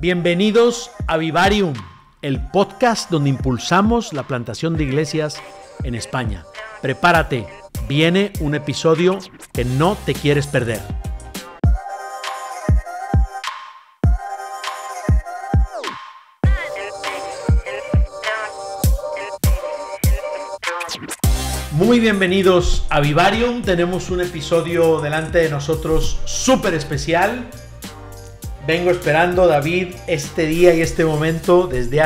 Bienvenidos a Vivarium, el podcast donde impulsamos la plantación de iglesias en España. Prepárate, viene un episodio que no te quieres perder. Muy bienvenidos a Vivarium. Tenemos un episodio delante de nosotros súper especial. Vengo esperando, David, este día y este momento desde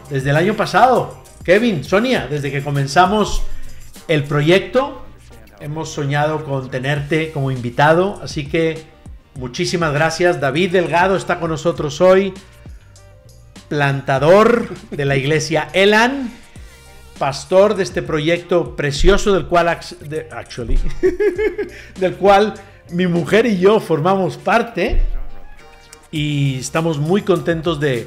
desde el año pasado. Kevin, Sonia, desde que comenzamos el proyecto, hemos soñado con tenerte como invitado. Así que muchísimas gracias. David Delgado está con nosotros hoy, plantador de la iglesia Elan, pastor de este proyecto precioso del cual mi mujer y yo formamos parte, y estamos muy contentos de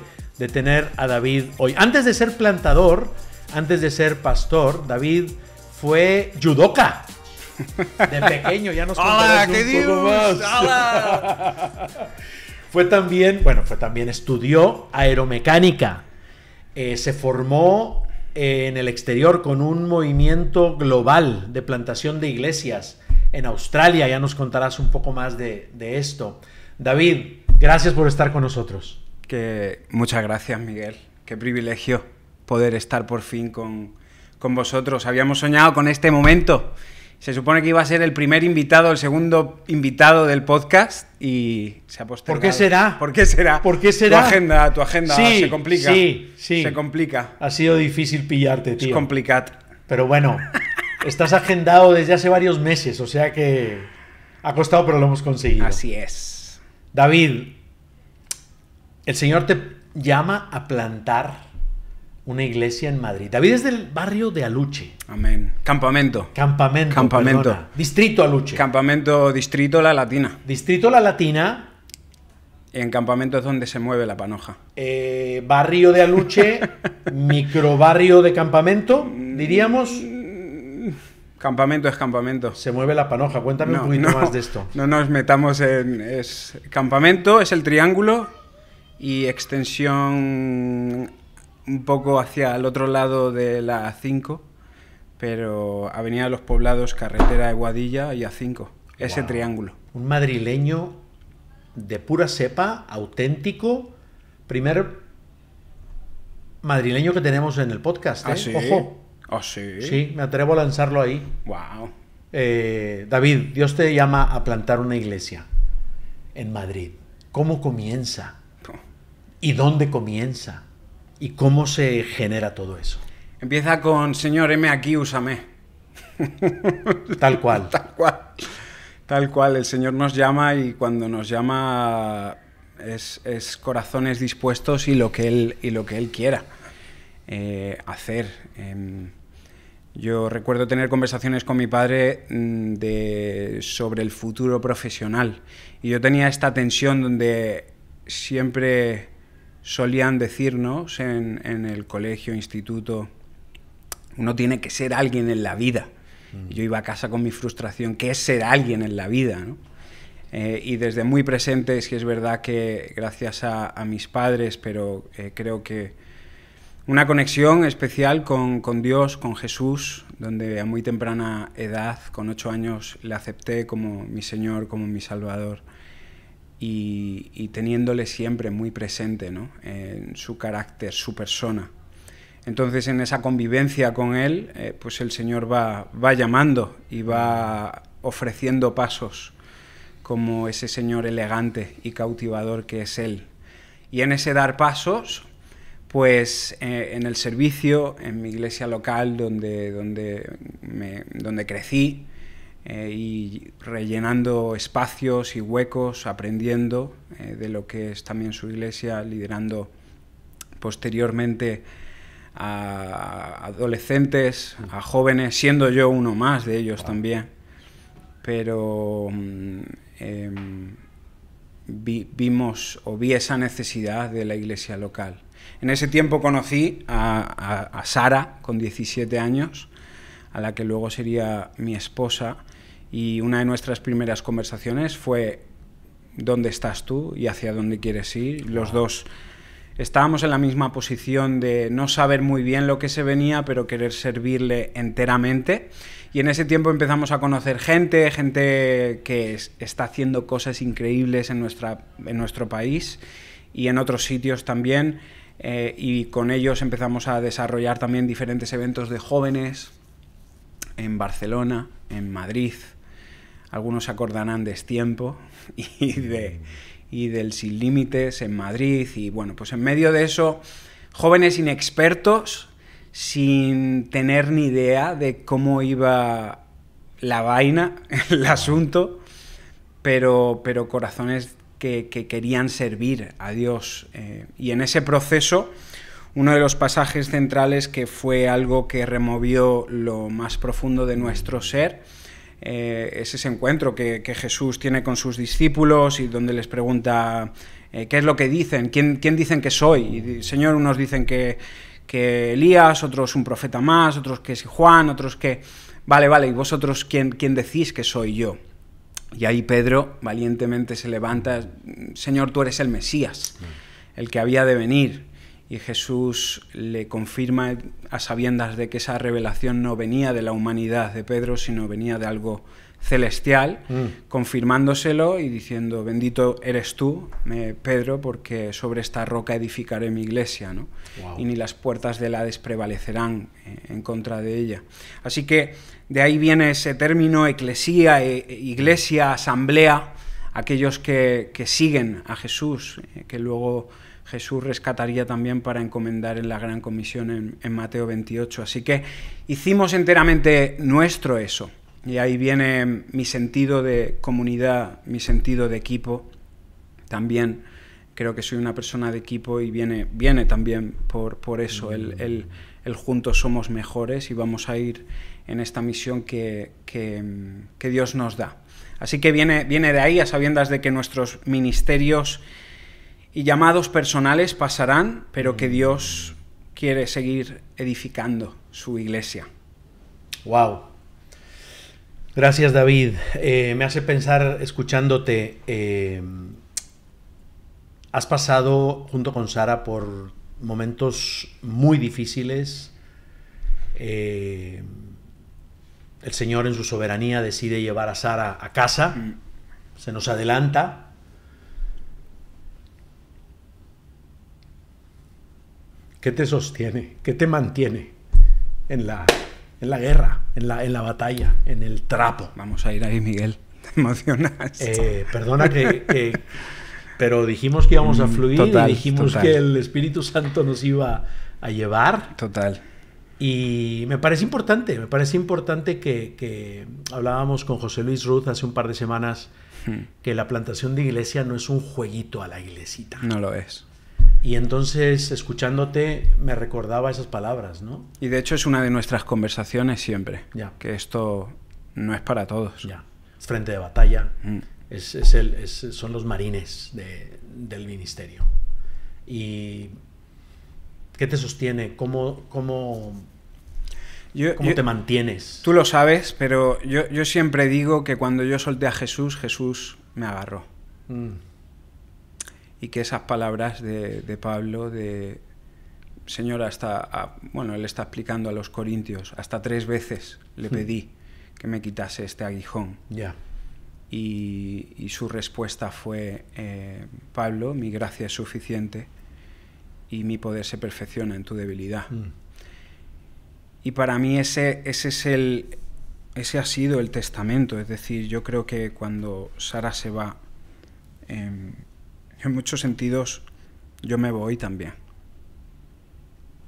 tener a David hoy. Antes de ser plantador, antes de ser pastor, David fue judoka de pequeño. Ya nos contarás un poco más. ¡Hola! Fue también estudió aeromecánica. Se formó en el exterior con un movimiento global de plantación de iglesias en Australia. Ya nos contarás un poco más de esto. David, gracias por estar con nosotros. Muchas gracias, Miguel. Qué privilegio poder estar por fin con vosotros. Habíamos soñado con este momento. Se supone que iba a ser el primer invitado, el segundo invitado del podcast, y se ha postergado. ¿Por qué será? ¿Por qué será? ¿Por qué será? Tu agenda sí, se complica. Sí. Se complica. Ha sido difícil pillarte, tío. Es complicado. Pero bueno, estás agendado desde hace varios meses, o sea que ha costado, pero lo hemos conseguido. Así es. David, el Señor te llama a plantar una iglesia en Madrid. David es del barrio de Aluche. Amén. Campamento. Perdona. Distrito Aluche. Distrito La Latina. Distrito La Latina. En Campamento es donde se mueve la panoja. Barrio de Aluche, microbarrio de Campamento, diríamos. Campamento es campamento. Se mueve la panoja. Cuéntame un poquito más de esto. No nos metamos campamento es el triángulo y extensión un poco hacia el otro lado de la A5, pero Avenida de los Poblados, carretera de Guadilla y A5. Ese triángulo. Un madrileño de pura cepa, auténtico. Primer madrileño que tenemos en el podcast. ¿Ah, sí? Ojo. ¿Ah, sí? Sí, me atrevo a lanzarlo ahí. Wow. David, Dios te llama a plantar una iglesia en Madrid. ¿Cómo comienza? ¿Y dónde comienza? ¿Y cómo se genera todo eso? Empieza con: Señor, heme aquí, úsame. Tal cual. Tal cual. El Señor nos llama, y cuando nos llama es corazones dispuestos y lo que Él quiera hacer. Yo recuerdo tener conversaciones con mi padre sobre el futuro profesional, y yo tenía esta tensión donde siempre solían decirnos en el colegio, instituto: uno tiene que ser alguien en la vida. Y yo iba a casa con mi frustración: ¿qué es ser alguien en la vida, ¿no? Y desde muy presente, es que es verdad que gracias a mis padres, pero creo que una conexión especial con Dios, con Jesús, donde a muy temprana edad, con 8 años, le acepté como mi Señor, como mi Salvador, y teniéndole siempre muy presente, ¿no? En su carácter, su persona. Entonces, en esa convivencia con Él, pues el Señor va llamando y va ofreciendo pasos, como ese Señor elegante y cautivador que es Él. Y en ese dar pasos, pues en el servicio, en mi iglesia local donde crecí, y rellenando espacios y huecos, aprendiendo de lo que es también su iglesia, liderando posteriormente a adolescentes, a jóvenes, siendo yo uno más de ellos también. Pero vi esa necesidad de la iglesia local. En ese tiempo conocí a Sara, con 17 años, a la que luego sería mi esposa, y una de nuestras primeras conversaciones fue dónde estás tú y hacia dónde quieres ir. Los dos estábamos en la misma posición de no saber muy bien lo que se venía, pero querer servirle enteramente. Y en ese tiempo empezamos a conocer gente que está haciendo cosas increíbles en nuestro país y en otros sitios también. Y con ellos empezamos a desarrollar también diferentes eventos de jóvenes en Barcelona, en Madrid. Algunos se acordarán de Estiempo y del Sin Límites en Madrid. Y bueno, pues en medio de eso, jóvenes inexpertos, sin tener ni idea de cómo iba la vaina, el asunto, pero corazones que querían servir a Dios. Y en ese proceso, uno de los pasajes centrales que fue algo que removió lo más profundo de nuestro ser, es ese encuentro que Jesús tiene con sus discípulos y donde les pregunta ¿qué es lo que dicen? ¿Quién dicen que soy? Y, Señor, unos dicen que Elías, otros un profeta más, otros que es Juan, otros que... Vale, ¿y vosotros quién decís que soy yo? Y ahí Pedro valientemente se levanta, Señor, tú eres el Mesías, el que había de venir. Y Jesús le confirma a sabiendas de que esa revelación no venía de la humanidad de Pedro, sino venía de algo celestial, confirmándoselo y diciendo, bendito eres tú, Pedro, porque sobre esta roca edificaré mi iglesia, ¿no? Wow. Y ni las puertas del Hades prevalecerán en contra de ella. Así que de ahí viene ese término eclesía, iglesia, asamblea, aquellos que siguen a Jesús, que luego Jesús rescataría también para encomendar en la Gran Comisión en Mateo 28. Así que hicimos enteramente nuestro eso. Y ahí viene mi sentido de comunidad, mi sentido de equipo. También creo que soy una persona de equipo y viene también por eso. El juntos somos mejores y vamos a ir en esta misión que Dios nos da. Así que viene de ahí, a sabiendas de que nuestros ministerios y llamados personales pasarán, pero que Dios quiere seguir edificando su iglesia. Wow. Gracias, David. Me hace pensar, escuchándote, has pasado junto con Sara por momentos muy difíciles. El Señor en su soberanía decide llevar a Sara a casa, se nos adelanta. ¿Qué te sostiene? ¿Qué te mantiene en la guerra, en la batalla, en el trapo? Vamos a ir ahí, Miguel. Te emocionas. Perdona pero dijimos que íbamos a fluir, y dijimos que el Espíritu Santo nos iba a llevar. Total. Y me parece importante que hablábamos con José Luis Ruth hace un par de semanas, que la plantación de iglesia no es un jueguito a la iglesita. No lo es. Y entonces, escuchándote, me recordaba esas palabras, ¿no? Y de hecho es una de nuestras conversaciones siempre, ya. Que esto no es para todos. Ya. Es frente de batalla, son los marines del ministerio. ¿Y qué te sostiene? ¿Cómo te mantienes? Tú lo sabes, pero yo siempre digo que cuando yo solté a Jesús, Jesús me agarró. Y que esas palabras de Pablo, Señor, él está explicando a los corintios, hasta 3 veces le pedí que me quitase este aguijón. Ya. Y su respuesta fue, Pablo, mi gracia es suficiente y mi poder se perfecciona en tu debilidad. Y para mí ese ha sido el testamento. Es decir, yo creo que cuando Sara se va, en muchos sentidos yo me voy también.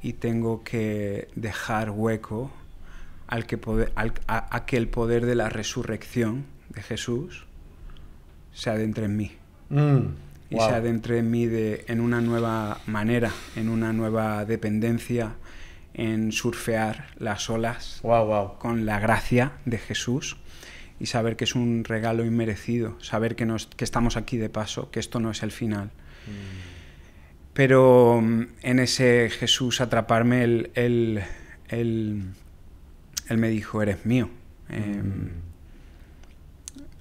Y tengo que dejar hueco a que el poder de la resurrección de Jesús se adentre en mí. Y se adentre en mí en una nueva manera, en una nueva dependencia, en surfear las olas con la gracia de Jesús y saber que es un regalo inmerecido, saber que estamos aquí de paso, que esto no es el final. Pero en ese Jesús atraparme, él me dijo, eres mío.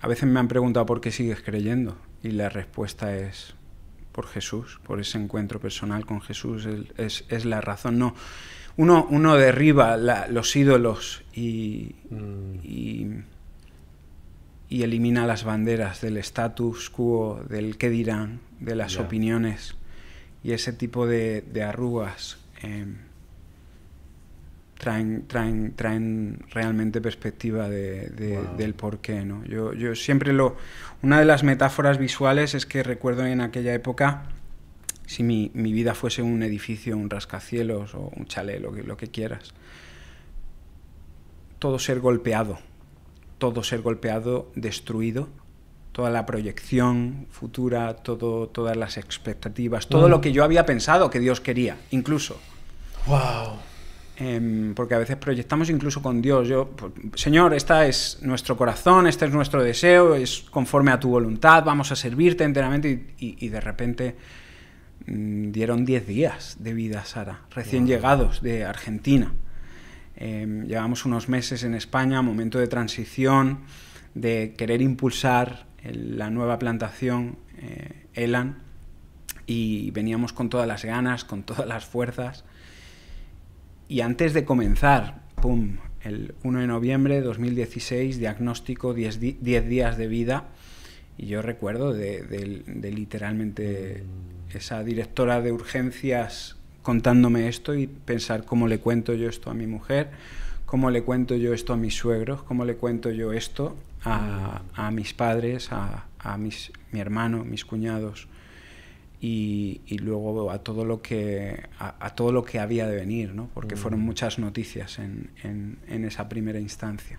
A veces me han preguntado por qué sigues creyendo y la respuesta es por Jesús, por ese encuentro personal con Jesús. Es la razón. No, uno derriba los ídolos y elimina las banderas del status quo, del qué dirán, de las opiniones, y ese tipo de arrugas traen realmente perspectiva del porqué, ¿no? Yo siempre una de las metáforas visuales es que recuerdo en aquella época, si mi vida fuese un edificio, un rascacielos o un chalet, lo que quieras, todo ser golpeado, destruido, toda la proyección futura, todas las expectativas, todo lo que yo había pensado que Dios quería, incluso. ¡Wow! Porque a veces proyectamos incluso con Dios. Señor, este es nuestro corazón, este es nuestro deseo, es conforme a tu voluntad, vamos a servirte enteramente, y de repente dieron 10 días de vida a Sara, recién llegados de Argentina. Llevamos unos meses en España, momento de transición, de querer impulsar la nueva plantación Elan, y veníamos con todas las ganas, con todas las fuerzas, y antes de comenzar, ¡pum!, el 1 de noviembre de 2016, diagnóstico, 10 días de vida, y yo recuerdo de literalmente esa directora de urgencias contándome esto, y pensar cómo le cuento yo esto a mi mujer, cómo le cuento yo esto a mis suegros, cómo le cuento yo esto a mis padres, a mi hermano, mis cuñados, y luego a todo lo que había de venir, ¿no? Porque fueron muchas noticias en esa primera instancia.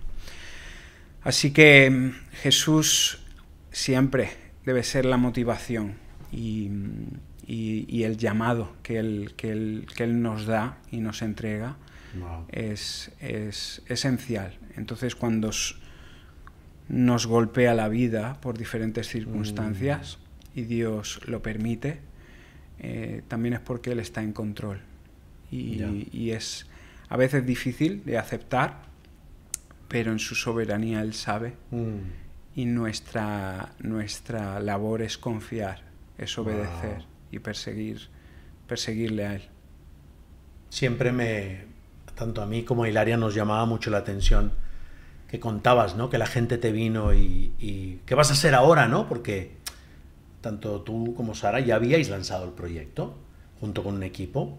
Así que Jesús siempre debe ser la motivación y el llamado que él nos da y nos entrega. Wow. Es esencial. Entonces, cuando nos golpea la vida por diferentes circunstancias y Dios lo permite, también es porque Él está en control. Y es a veces difícil de aceptar, pero en su soberanía Él sabe, y nuestra labor es confiar, es obedecer y perseguirle a Él. Siempre tanto a mí como a Hilaria nos llamaba mucho la atención que contabas, ¿no? Que la gente te vino y ¿qué vas a hacer ahora, no? Porque tanto tú como Sara ya habíais lanzado el proyecto junto con un equipo,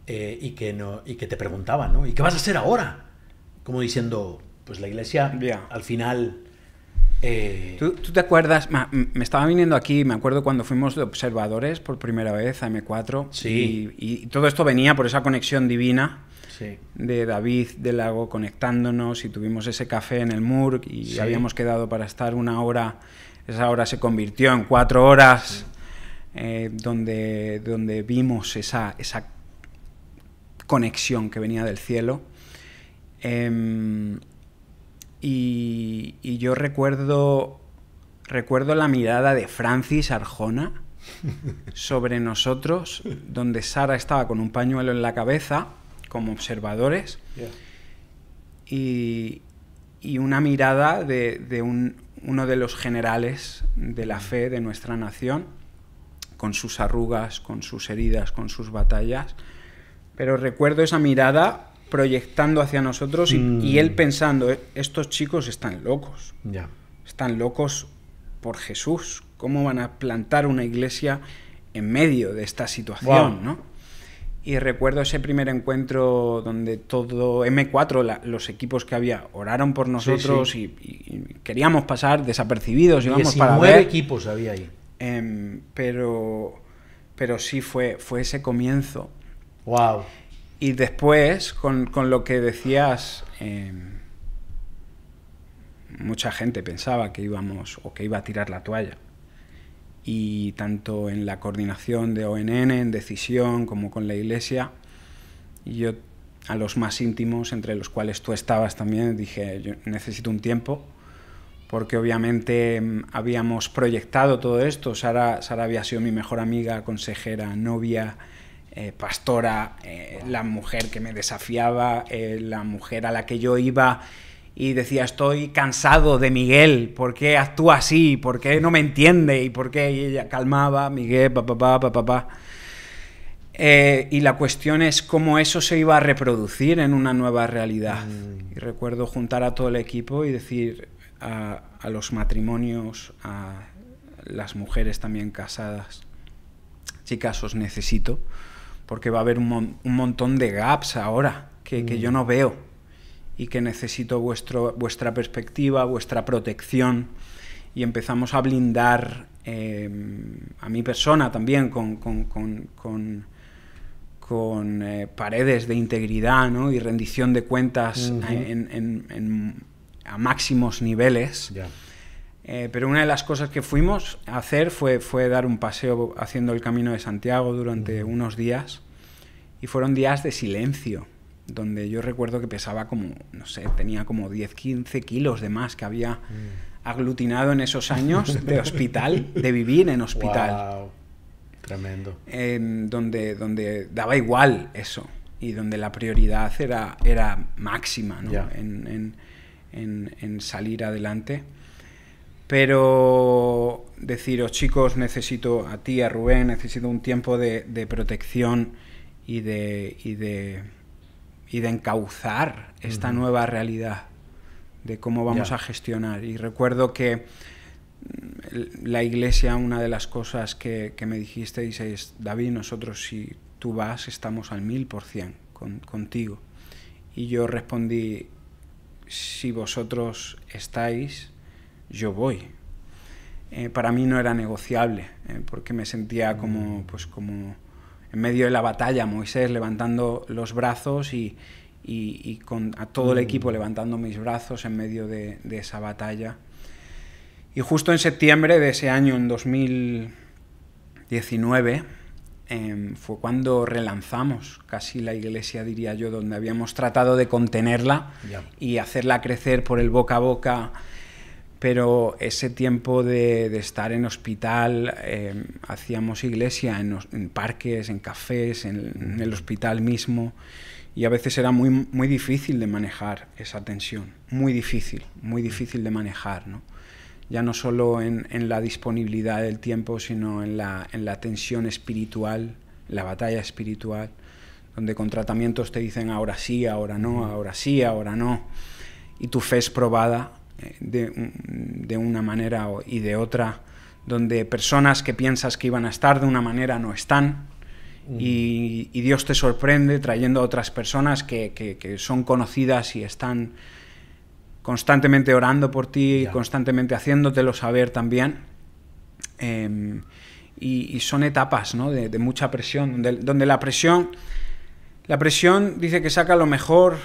y que te preguntaban, ¿no? ¿Y qué vas a hacer ahora? Como diciendo, pues la iglesia al final... ¿Tú te acuerdas? Me estaba viniendo aquí, me acuerdo cuando fuimos de observadores por primera vez a M4, sí. y todo esto venía por esa conexión divina, sí, de David del Lago conectándonos, y tuvimos ese café en el MURC y sí, habíamos quedado para estar 1 hora. Esa hora se convirtió en 4 horas, donde vimos esa conexión que venía del cielo. Y yo recuerdo la mirada de Francis Arjona sobre nosotros, donde Sara estaba con un pañuelo en la cabeza, como observadores, y una mirada de uno de los generales de la fe de nuestra nación, con sus arrugas, con sus heridas, con sus batallas. Pero recuerdo esa mirada proyectando hacia nosotros, y él pensando, estos chicos están locos, están locos por Jesús, ¿cómo van a plantar una iglesia en medio de esta situación? ¿No? Y recuerdo ese primer encuentro donde todo M4, los equipos que había, oraron por nosotros, sí. Y queríamos pasar desapercibidos, íbamos para ver. 19 equipos había ahí. Pero sí fue ese comienzo. Wow. Y después, con lo que decías, mucha gente pensaba que iba a tirar la toalla. Y tanto en la coordinación de ONN, en Decisión, como con la Iglesia, y yo a los más íntimos, entre los cuales tú estabas también, dije, yo necesito un tiempo, porque obviamente habíamos proyectado todo esto. Sara había sido mi mejor amiga, consejera, novia, pastora, la mujer que me desafiaba, la mujer a la que yo iba y decía, estoy cansado de Miguel, ¿por qué actúa así? ¿Por qué no me entiende? ¿Y por qué? Y ella calmaba, Miguel, papá. Y la cuestión es cómo eso se iba a reproducir en una nueva realidad. Y recuerdo juntar a todo el equipo y decir a los matrimonios, a las mujeres también casadas, chicas, os necesito, porque va a haber un montón de gaps ahora que yo no veo y que necesito vuestra perspectiva, vuestra protección. Y empezamos a blindar a mi persona también con paredes de integridad, ¿no? Y rendición de cuentas a máximos niveles. Ya. Pero una de las cosas que fuimos a hacer fue dar un paseo haciendo el Camino de Santiago durante unos días, y fueron días de silencio, donde yo recuerdo que pesaba como, no sé, tenía como 10-15 kilos de más que había aglutinado en esos años de hospital, de vivir en hospital. Wow. Tremendo. Donde daba igual eso, y donde la prioridad era máxima, ¿no? Yeah. En salir adelante. Pero deciros, chicos, necesito a ti, a Rubén, necesito un tiempo de protección y de encauzar esta nueva realidad, de cómo vamos a gestionar. Y recuerdo que la iglesia, una de las cosas que me dijisteis es, David, nosotros si tú vas estamos al 1000% contigo. Y yo respondí, si vosotros estáis, yo voy. Para mí no era negociable, porque me sentía como en medio de la batalla, Moisés levantando los brazos y con a todo el equipo levantando mis brazos en medio de esa batalla. Y justo en septiembre de ese año, en 2019, fue cuando relanzamos casi la iglesia, diría yo, donde habíamos tratado de contenerla y hacerla crecer por el boca a boca. Pero ese tiempo de estar en hospital, hacíamos iglesia en parques, en cafés, en el hospital mismo, y a veces era muy difícil de manejar esa tensión, muy difícil de manejar, ¿no? Ya no solo en la disponibilidad del tiempo, sino en la tensión espiritual, la batalla espiritual, donde con tratamientos te dicen ahora sí, ahora no, ahora sí, ahora no, y tu fe es probada de una manera y de otra, donde personas que piensas que iban a estar de una manera no están, y Dios te sorprende trayendo a otras personas que son conocidas y están constantemente orando por ti, constantemente haciéndotelo saber también, y son etapas, ¿no? de mucha presión, donde la presión dice que saca lo mejor.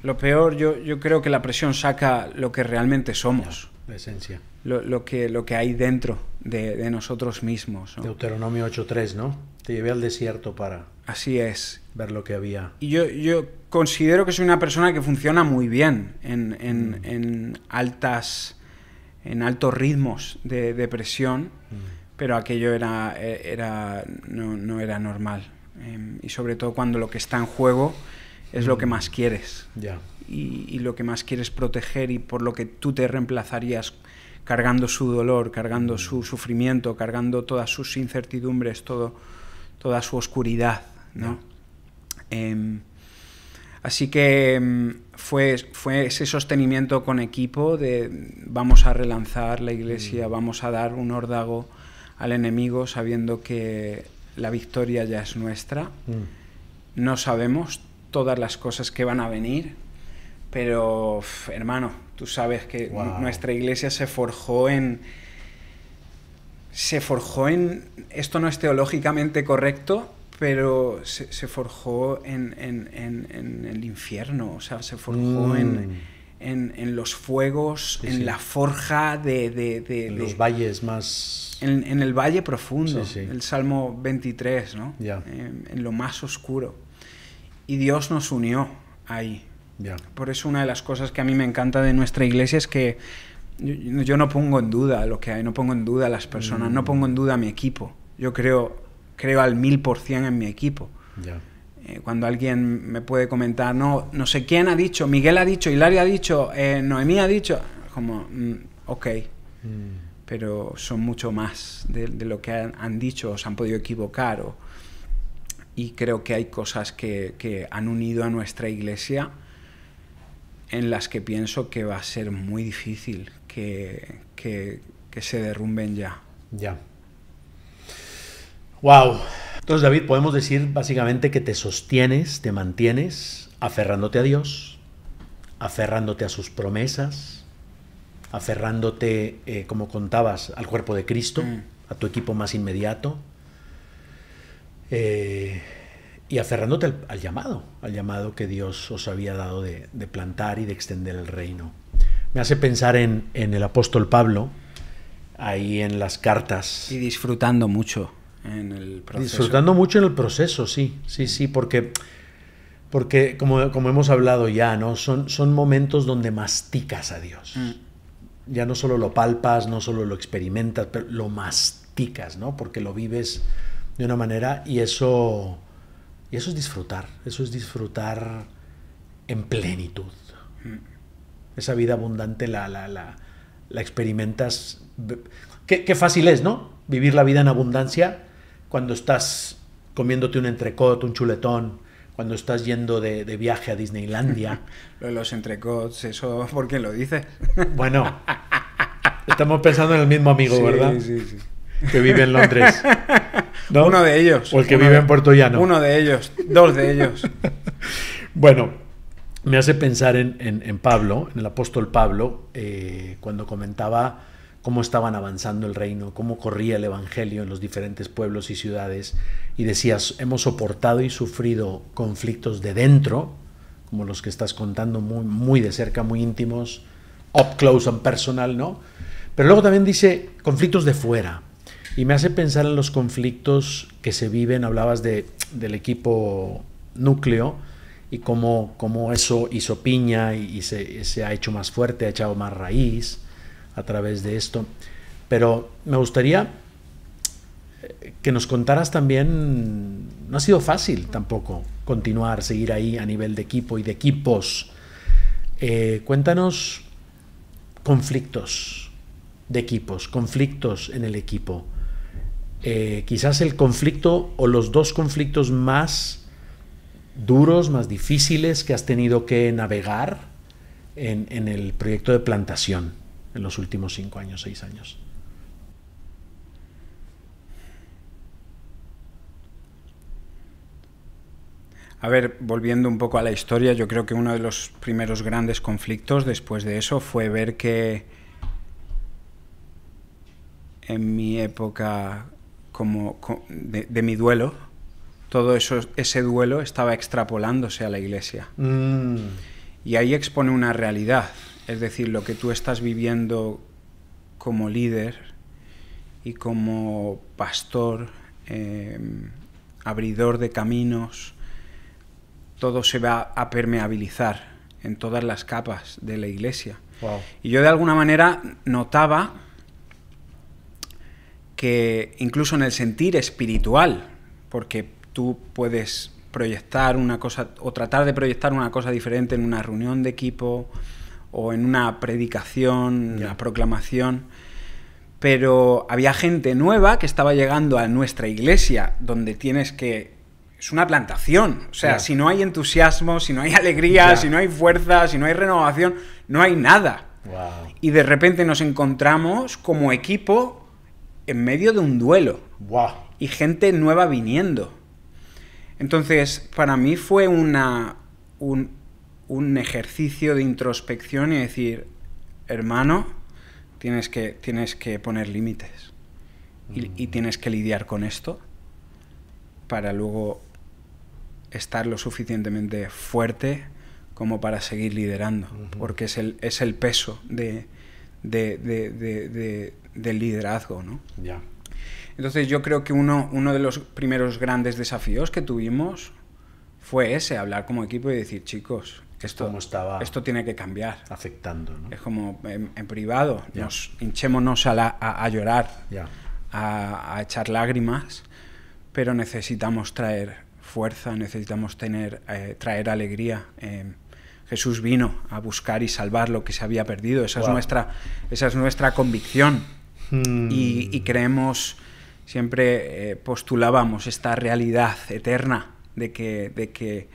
Lo peor, yo creo que la presión saca lo que realmente somos. La esencia. Lo que hay dentro de nosotros mismos, ¿no? Deuteronomio 8:3, ¿no? Te llevé al desierto para Así es. ver lo que había. Y yo considero que soy una persona que funciona muy bien en altos ritmos de presión, pero aquello no era normal. Y sobre todo cuando lo que está en juego es lo que más quieres, y lo que más quieres proteger, y por lo que tú te reemplazarías cargando su dolor, cargando su sufrimiento, cargando todas sus incertidumbres, toda su oscuridad, ¿no? Así que fue ese sostenimiento con equipo de vamos a relanzar la iglesia, vamos a dar un órdago al enemigo sabiendo que la victoria ya es nuestra. No sabemos todas las cosas que van a venir, pero hermano, tú sabes que nuestra iglesia se forjó en, esto no es teológicamente correcto, pero se forjó en el infierno, o sea, se forjó en los fuegos, en la forja de los valles más... En el valle profundo, el Salmo 23, ¿no? En lo más oscuro. Y Dios nos unió ahí. Por eso una de las cosas que a mí me encanta de nuestra iglesia es que yo no pongo en duda lo que hay, no pongo en duda a las personas, no pongo en duda a mi equipo. Yo creo al 1000% en mi equipo. Cuando alguien me puede comentar, no sé quién ha dicho, Miguel ha dicho, Hilario ha dicho, Noemí ha dicho, como, ok, pero son mucho más de lo que han dicho, o se han podido equivocar, y creo que hay cosas que han unido a nuestra iglesia en las que pienso que va a ser muy difícil que se derrumben ya. Ya. Wow. Entonces, David, podemos decir básicamente que te sostienes, te mantienes aferrándote a Dios, aferrándote a sus promesas, aferrándote, como contabas, al cuerpo de Cristo, a tu equipo más inmediato, y aferrándote al llamado que Dios os había dado de plantar y de extender el reino. Me hace pensar en el apóstol Pablo, ahí en las cartas. Y disfrutando mucho en el proceso. Disfrutando mucho en el proceso, sí, porque como hemos hablado ya, ¿no? Son momentos donde masticas a Dios. Ya no solo lo palpas, no solo lo experimentas, pero lo masticas, ¿no? Porque lo vives de una manera, y eso es disfrutar en plenitud. Esa vida abundante la experimentas. Qué fácil es, ¿no? Vivir la vida en abundancia cuando estás comiéndote un entrecot, un chuletón, cuando estás yendo de viaje a Disneylandia. Lo de los entrecots, ¿eso por qué lo dices? Bueno, estamos pensando en el mismo amigo, sí, ¿verdad? Sí. Que vive en Londres, ¿no? Uno de ellos. O el que vive en Puerto Llano. Uno de ellos, dos de ellos. Bueno, me hace pensar en Pablo, en el apóstol Pablo, cuando comentaba cómo estaban avanzando el reino, cómo corría el evangelio en los diferentes pueblos y ciudades, y decías, hemos soportado y sufrido conflictos de dentro, como los que estás contando, muy, muy de cerca, muy íntimos, up close and personal, ¿no? Pero luego también dice conflictos de fuera, y me hace pensar en los conflictos que se viven. Hablabas del equipo núcleo, y cómo eso hizo piña y se ha hecho más fuerte, ha echado más raíz a través de esto. Pero me gustaría que nos contaras también, no ha sido fácil tampoco continuar, seguir ahí a nivel de equipo y de equipos. Cuéntanos conflictos de equipos, conflictos en el equipo. Quizás el conflicto o los dos conflictos más duros, más difíciles que has tenido que navegar en el proyecto de plantación en los últimos 5 años, 6 años. A ver, volviendo un poco a la historia, yo creo que uno de los primeros grandes conflictos después de eso fue ver que en mi época de mi duelo, todo ese duelo estaba extrapolándose a la iglesia. Y ahí expone una realidad, es decir, lo que tú estás viviendo como líder y como pastor, abridor de caminos, todo se va a permeabilizar en todas las capas de la iglesia. Wow. Y yo de alguna manera notaba que incluso en el sentir espiritual, porque tú puedes proyectar una cosa o tratar de proyectar una cosa diferente en una reunión de equipo o en una predicación, una proclamación, pero había gente nueva que estaba llegando a nuestra iglesia, donde tienes que... Es una plantación, o sea, si no hay entusiasmo, si no hay alegría, si no hay fuerza, si no hay renovación, no hay nada. Wow. Y de repente nos encontramos como equipo en medio de un duelo. Wow. Y gente nueva viniendo. Entonces, para mí fue un ejercicio de introspección y decir, hermano, tienes que poner límites. Y tienes que lidiar con esto para luego estar lo suficientemente fuerte como para seguir liderando, porque es el peso del liderazgo, ¿no? Ya. Entonces yo creo que uno de los primeros grandes desafíos que tuvimos fue ese, hablar como equipo y decir, chicos, esto tiene que cambiar. Afectando, ¿no? Es como en privado, hinchémonos a llorar, a echar lágrimas, pero necesitamos traer fuerza, necesitamos traer alegría. Jesús vino a buscar y salvar lo que se había perdido. Esa es nuestra convicción. Y creemos, siempre postulábamos esta realidad eterna de que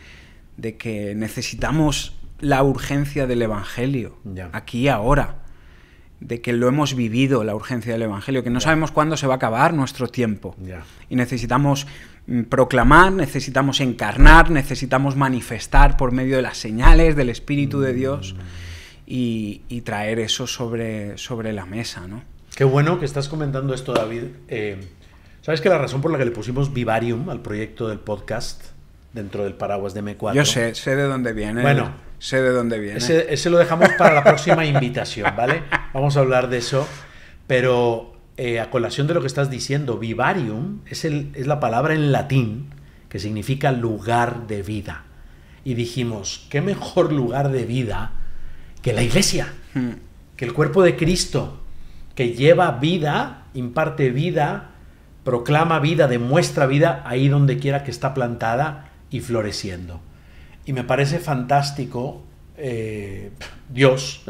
necesitamos la urgencia del Evangelio, aquí y ahora, de que lo hemos vivido, la urgencia del Evangelio, que no sabemos cuándo se va a acabar nuestro tiempo. Y necesitamos proclamar, necesitamos encarnar, necesitamos manifestar por medio de las señales del Espíritu de Dios y traer eso sobre la mesa, ¿no? Qué bueno que estás comentando esto, David. ¿Sabes que la razón por la que le pusimos Vivarium al proyecto del podcast dentro del paraguas de M4? Yo sé de dónde viene. Bueno, sé de dónde viene. Ese lo dejamos para la próxima invitación, ¿vale? Vamos a hablar de eso. Pero a colación de lo que estás diciendo, Vivarium es la palabra en latín que significa lugar de vida. Y dijimos, ¿qué mejor lugar de vida que la iglesia? Que el cuerpo de Cristo, que lleva vida, imparte vida, proclama vida, demuestra vida ahí donde quiera que está plantada y floreciendo. Y me parece fantástico Dios,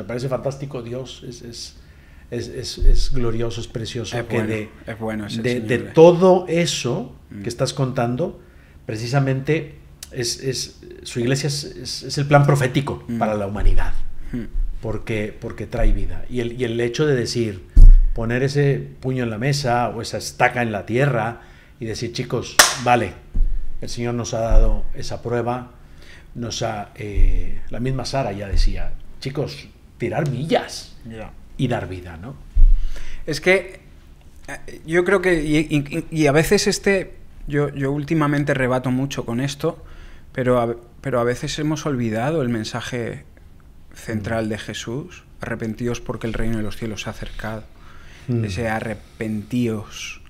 es glorioso, es precioso. Es bueno de todo eso que estás contando, precisamente su iglesia es el plan profético para la humanidad, porque trae vida. Y el hecho de decir, poner ese puño en la mesa o esa estaca en la tierra y decir, chicos, vale, el Señor nos ha dado esa prueba, la misma Sara ya decía, chicos, tirar millas y dar vida, ¿no? Es que yo creo que, y a veces yo últimamente rebato mucho con esto, pero a veces hemos olvidado el mensaje central de Jesús: arrepentíos porque el reino de los cielos se ha acercado. Ese arrepentíos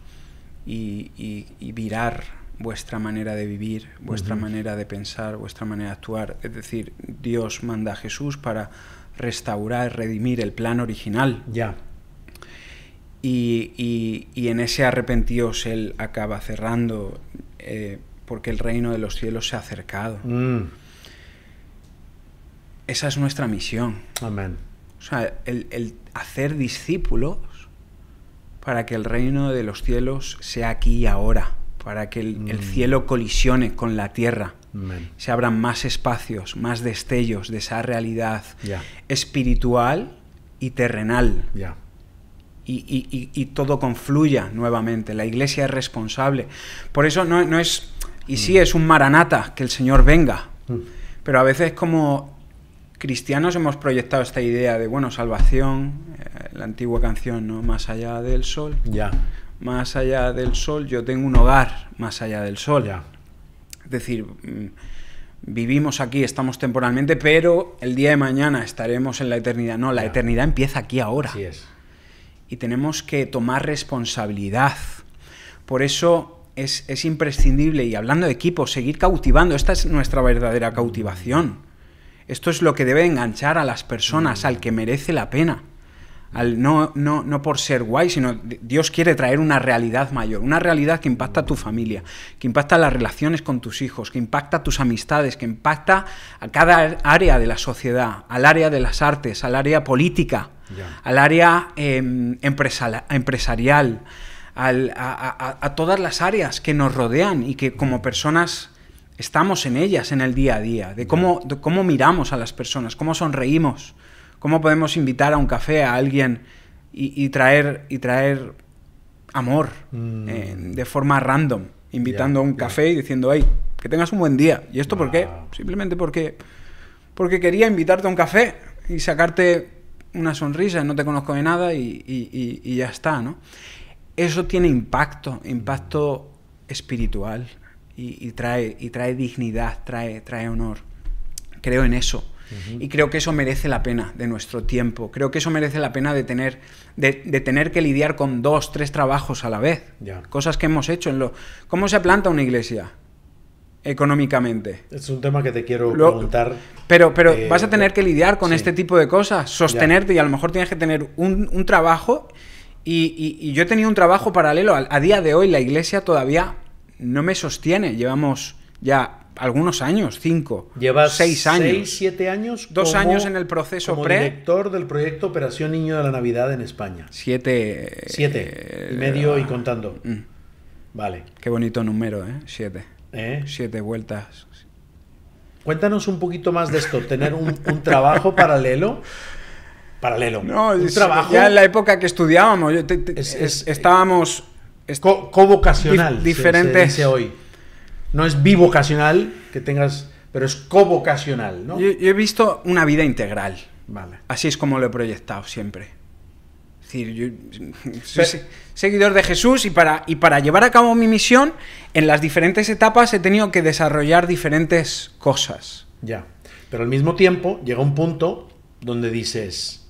y virar vuestra manera de vivir, vuestra manera de pensar, vuestra manera de actuar. Es decir, Dios manda a Jesús para restaurar, redimir el plan original. Y en ese arrepentíos Él acaba cerrando, porque el reino de los cielos se ha acercado. Esa es nuestra misión. Amén. O sea, el hacer discípulos para que el reino de los cielos sea aquí y ahora, para que el cielo colisione con la tierra. Amén. Se abran más espacios, más destellos de esa realidad espiritual y terrenal. Y todo confluya nuevamente. La iglesia es responsable. Por eso no es... Y sí es un maranata, que el Señor venga. Pero a veces como cristianos hemos proyectado esta idea de, bueno, salvación, la antigua canción, ¿no? Más allá del sol. Más allá del sol, yo tengo un hogar más allá del sol. Es decir, vivimos aquí, estamos temporalmente, pero el día de mañana estaremos en la eternidad. No, la eternidad empieza aquí ahora. Así es. Y tenemos que tomar responsabilidad. Por eso es imprescindible, y hablando de equipo, seguir cautivando. Esta es nuestra verdadera cautivación. Esto es lo que debe enganchar a las personas, al que merece la pena. No por ser guay, sino Dios quiere traer una realidad mayor, una realidad que impacta a tu familia, que impacta las relaciones con tus hijos, que impacta a tus amistades, que impacta a cada área de la sociedad, al área de las artes, al área política, al área empresarial, a todas las áreas que nos rodean y que como personas estamos en ellas en el día a día, de cómo miramos a las personas, cómo sonreímos. ¿Cómo podemos invitar a un café a alguien y traer amor de forma random, invitando a un café y diciendo, hey, que tengas un buen día? ¿Y esto por qué? Simplemente porque quería invitarte a un café y sacarte una sonrisa, no te conozco de nada y ya está, ¿no? Eso tiene impacto espiritual y trae dignidad, trae honor. Creo en eso. Y creo que eso merece la pena de nuestro tiempo. Creo que eso merece la pena de tener que lidiar con 2, 3 trabajos a la vez. Cosas que hemos hecho. ¿Cómo se planta una iglesia económicamente? Es un tema que te quiero preguntar. Pero vas a tener que lidiar con este tipo de cosas, sostenerte, y a lo mejor tienes que tener un trabajo. Y yo he tenido un trabajo paralelo. A día de hoy la iglesia todavía no me sostiene. Llevamos ya algunos años, 5, Llevas 6 años. 6, 7 años. 2 años en el proceso como pre. director del proyecto Operación Niño de la Navidad en España. 7. 7 y medio y contando. Vale. Qué bonito número, 7. ¿Eh? 7 vueltas. Cuéntanos un poquito más de esto. Tener un trabajo paralelo. No, un trabajo. ya en la época que estudiábamos, estábamos covocacional. diferentes. Se dice hoy. No es bivocacional que tengas, pero es covocacional, ¿no? Yo he visto una vida integral. Vale. Así es como lo he proyectado siempre. Es decir, yo soy seguidor de Jesús y para llevar a cabo mi misión, en las diferentes etapas he tenido que desarrollar diferentes cosas. Ya. Pero al mismo tiempo llega un punto donde dices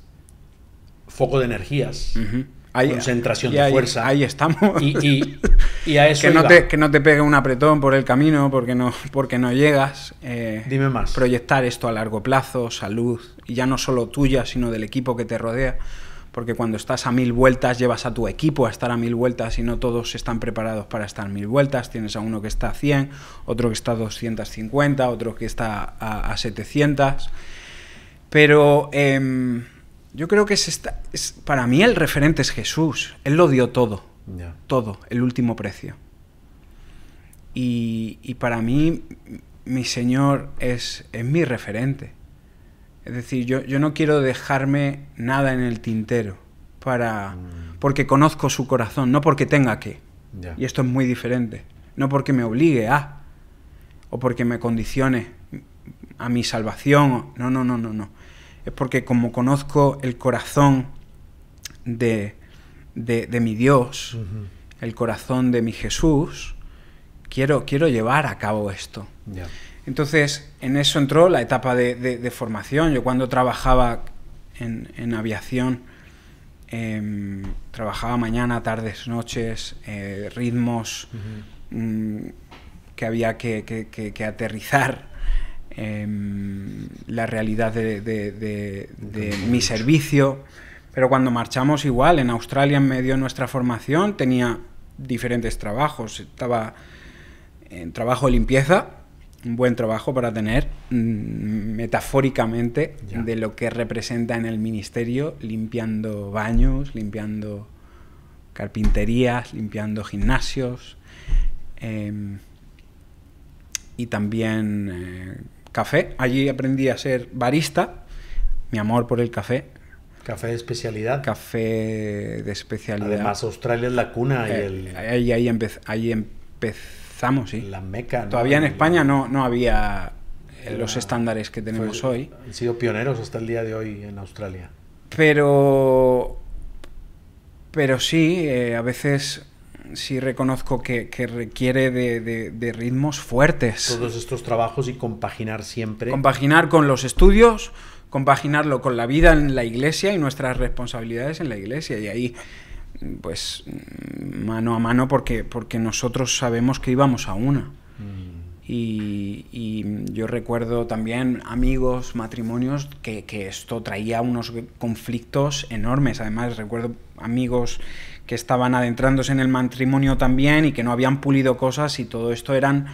foco de energías. Concentración de fuerza. Ahí estamos. Y a eso que no te pegue un apretón por el camino porque no llegas. Dime más. Proyectar esto a largo plazo, salud, y ya no solo tuya, sino del equipo que te rodea. Porque cuando estás a 1000 vueltas, llevas a tu equipo a estar a 1000 vueltas y no todos están preparados para estar 1000 vueltas. Tienes a uno que está a 100, otro que está a 250, otro que está a 700. Pero yo creo que para mí el referente es Jesús. Él lo dio todo. Ya. Todo, el último precio. Y para mí, mi Señor es mi referente. Es decir, yo no quiero dejarme nada en el tintero porque conozco su corazón, no porque tenga que. Ya. Y esto es muy diferente. No porque me obligue o porque me condicione a mi salvación. No. Es porque como conozco el corazón de mi Dios, el corazón de mi Jesús, quiero llevar a cabo esto. Ya. Entonces, en eso entró la etapa de formación. Yo cuando trabajaba en aviación, trabajaba mañana, tardes, noches, ritmos que había que aterrizar la realidad de mi servicio. Pero cuando marchamos igual, en Australia, en medio de nuestra formación, tenía diferentes trabajos. Estaba en trabajo de limpieza, un buen trabajo para tener, metafóricamente, de lo que representa en el ministerio, limpiando baños, limpiando carpinterías, limpiando gimnasios, y también café. Allí aprendí a ser barista, mi amor por el café. Café de especialidad. Café de especialidad. Además, Australia es la cuna ahí empezamos, sí. La meca, ¿no? Todavía en España no había los estándares que tenemos hoy. Han sido pioneros hasta el día de hoy en Australia. Pero sí, a veces sí reconozco que requiere de ritmos fuertes. Todos estos trabajos y compaginar siempre. Compaginar con los estudios, compaginarlo con la vida en la iglesia y nuestras responsabilidades en la iglesia. Y ahí, pues, mano a mano, porque nosotros sabemos que íbamos a una. Y yo recuerdo también amigos, matrimonios, que esto traía unos conflictos enormes. Además, recuerdo amigos que estaban adentrándose en el matrimonio también y que no habían pulido cosas, y todo esto eran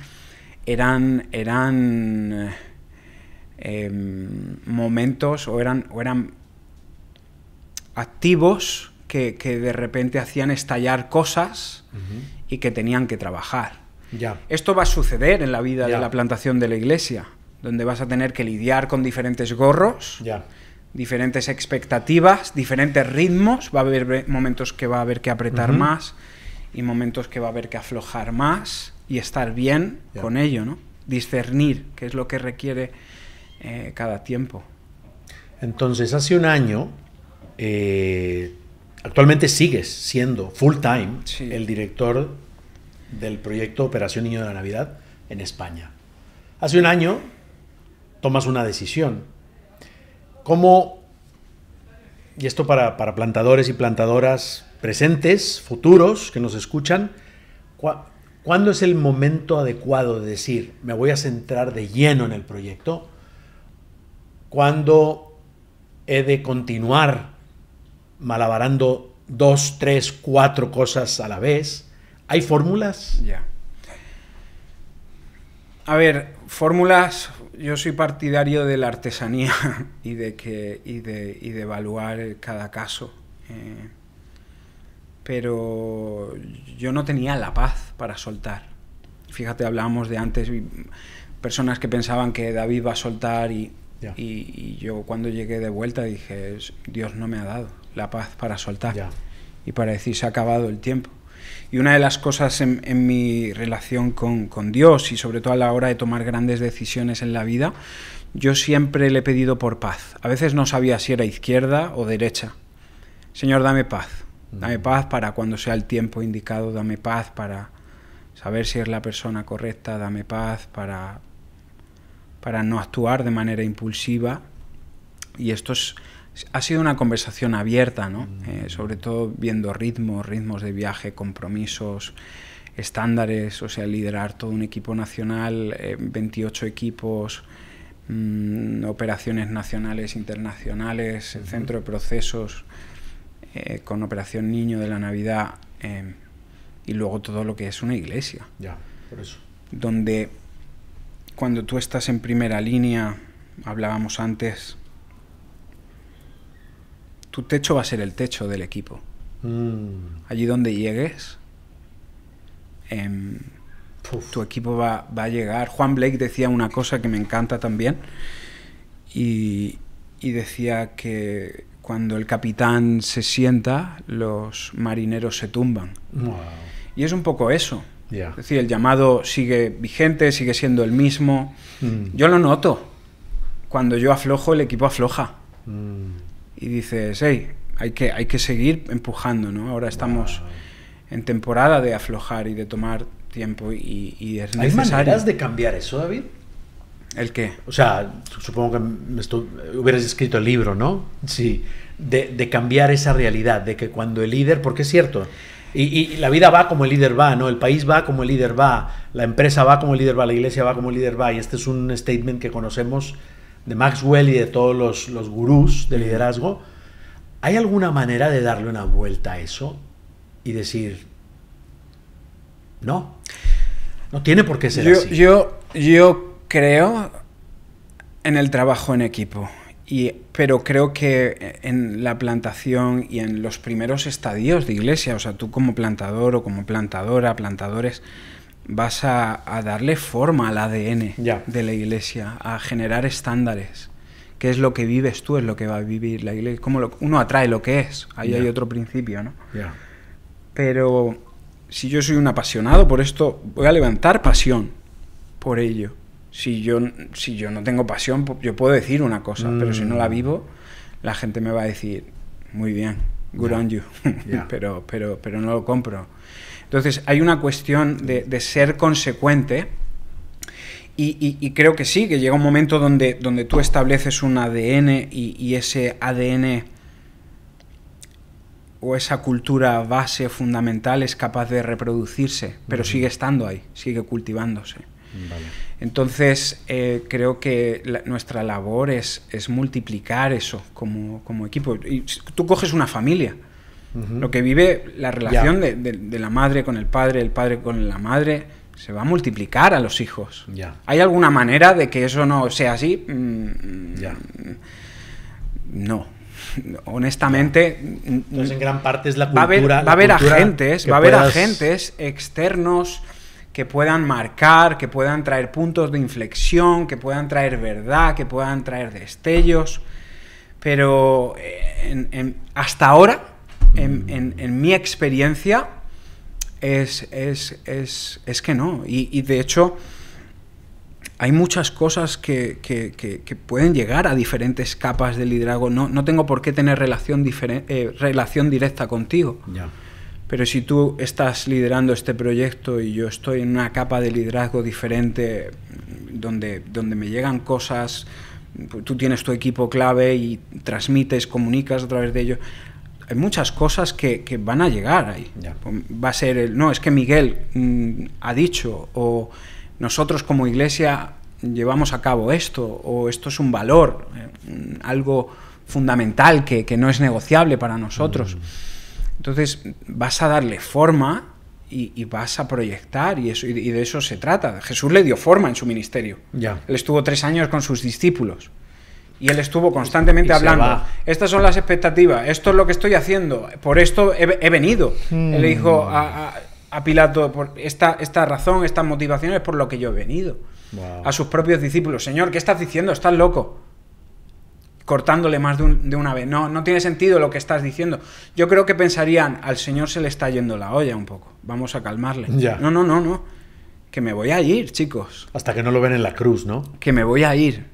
momentos o eran activos que de repente hacían estallar cosas y que tenían que trabajar. Ya. Esto va a suceder en la vida de la plantación de la iglesia, donde vas a tener que lidiar con diferentes gorros, diferentes expectativas, diferentes ritmos. Va a haber momentos que va a haber que apretar más y momentos que va a haber que aflojar más y estar bien con ello, ¿no? Discernir qué es lo que requiere cada tiempo. Entonces, hace un año, actualmente sigues siendo full time el director del proyecto Operación Niño de la Navidad en España. Hace un año tomas una decisión. ¿Cómo, y esto para plantadores y plantadoras presentes, futuros, que nos escuchan, cuándo es el momento adecuado de decir, me voy a centrar de lleno en el proyecto? ¿Cuándo he de continuar malabarando 2, 3, 4 cosas a la vez? ¿Hay fórmulas? Ya. A ver, fórmulas, yo soy partidario de la artesanía y de evaluar cada caso. Pero yo no tenía la paz para soltar. Fíjate, hablábamos de antes, personas que pensaban que David va a soltar y yo cuando llegué de vuelta dije, Dios no me ha dado la paz para soltar y para decir, se ha acabado el tiempo. Y una de las cosas en mi relación con Dios y sobre todo a la hora de tomar grandes decisiones en la vida, yo siempre le he pedido por paz. A veces no sabía si era izquierda o derecha. Señor, dame paz. Dame paz para cuando sea el tiempo indicado, dame paz para saber si es la persona correcta, dame paz para no actuar de manera impulsiva. Y esto ha sido una conversación abierta, ¿no? Sobre todo viendo ritmos de viaje, compromisos, estándares, o sea, liderar todo un equipo nacional, 28 equipos, operaciones nacionales, internacionales, el centro de procesos, con Operación Niño de la Navidad, y luego todo lo que es una iglesia. Por eso. Donde cuando tú estás en primera línea, hablábamos antes, tu techo va a ser el techo del equipo. Allí donde llegues, tu equipo va a llegar. Juan Blake decía una cosa que me encanta también, y decía que cuando el capitán se sienta, los marineros se tumban. Wow. Y es un poco eso. Es decir, el llamado sigue vigente, sigue siendo el mismo. Yo lo noto. Cuando yo aflojo, el equipo afloja. Y dices, hey, hay que seguir empujando, ¿no? Ahora estamos en temporada de aflojar y de tomar tiempo y es necesario. ¿Hay maneras de cambiar eso, David? ¿El qué? O sea, supongo que hubieras escrito el libro, ¿no? Sí, de cambiar esa realidad, de que cuando el líder, porque es cierto, y la vida va como el líder va, ¿no? El país va como el líder va, la empresa va como el líder va, la iglesia va como el líder va, y este es un statement que conocemos de Maxwell y de todos los gurús de liderazgo. ¿Hay alguna manera de darle una vuelta a eso y decir, no tiene por qué ser así? Yo creo en el trabajo en equipo, pero creo que en la plantación y en los primeros estadios de iglesia, o sea, tú como plantador o como plantadora, plantadores, vas a darle forma al ADN de la iglesia, a generar estándares. ¿Qué es lo que vives tú? Es lo que va a vivir la iglesia. Uno atrae lo que es. Ahí hay otro principio, ¿no? Pero si yo soy un apasionado por esto, voy a levantar pasión por ello. Si yo no tengo pasión, yo puedo decir una cosa, pero si no la vivo, la gente me va a decir, muy bien, good on you, pero no lo compro. Entonces hay una cuestión de ser consecuente y creo que sí, que llega un momento donde tú estableces un ADN y ese ADN o esa cultura base fundamental es capaz de reproducirse, pero sigue estando ahí, sigue cultivándose. Entonces creo que nuestra labor es multiplicar eso como equipo. Y tú coges una familia, lo que vive la relación de la madre con el padre con la madre, se va a multiplicar a los hijos. ¿Hay alguna manera de que eso no sea así? No. Honestamente, entonces en gran parte es la cultura. Va a haber agentes externos que puedan marcar, que puedan traer puntos de inflexión, que puedan traer verdad, que puedan traer destellos, pero hasta ahora, en mi experiencia, es que no. Y de hecho, hay muchas cosas que pueden llegar a diferentes capas de liderazgo. No tengo por qué tener relación directa contigo. Pero si tú estás liderando este proyecto y yo estoy en una capa de liderazgo diferente, donde me llegan cosas, tú tienes tu equipo clave y transmites, comunicas a través de ello, hay muchas cosas que van a llegar ahí. Va a ser no, es que Miguel ha dicho, o nosotros como iglesia llevamos a cabo esto, o esto es un valor, algo fundamental que no es negociable para nosotros. Entonces vas a darle forma y vas a proyectar, y de eso se trata. Jesús le dio forma en su ministerio. Ya. Él estuvo 3 años con sus discípulos y él estuvo constantemente hablando. Estas son las expectativas, esto es lo que estoy haciendo, por esto he venido. Él le dijo a Pilato, por esta razón, estas motivaciones, por lo que yo he venido. Wow. A sus propios discípulos: Señor, ¿qué estás diciendo? Estás loco. Cortándole más de una vez. No tiene sentido lo que estás diciendo. Yo creo que pensarían: al Señor se le está yendo la olla un poco, vamos a calmarle. Ya. No. Que me voy a ir, chicos. Hasta que no lo ven en la cruz, ¿no? Que me voy a ir.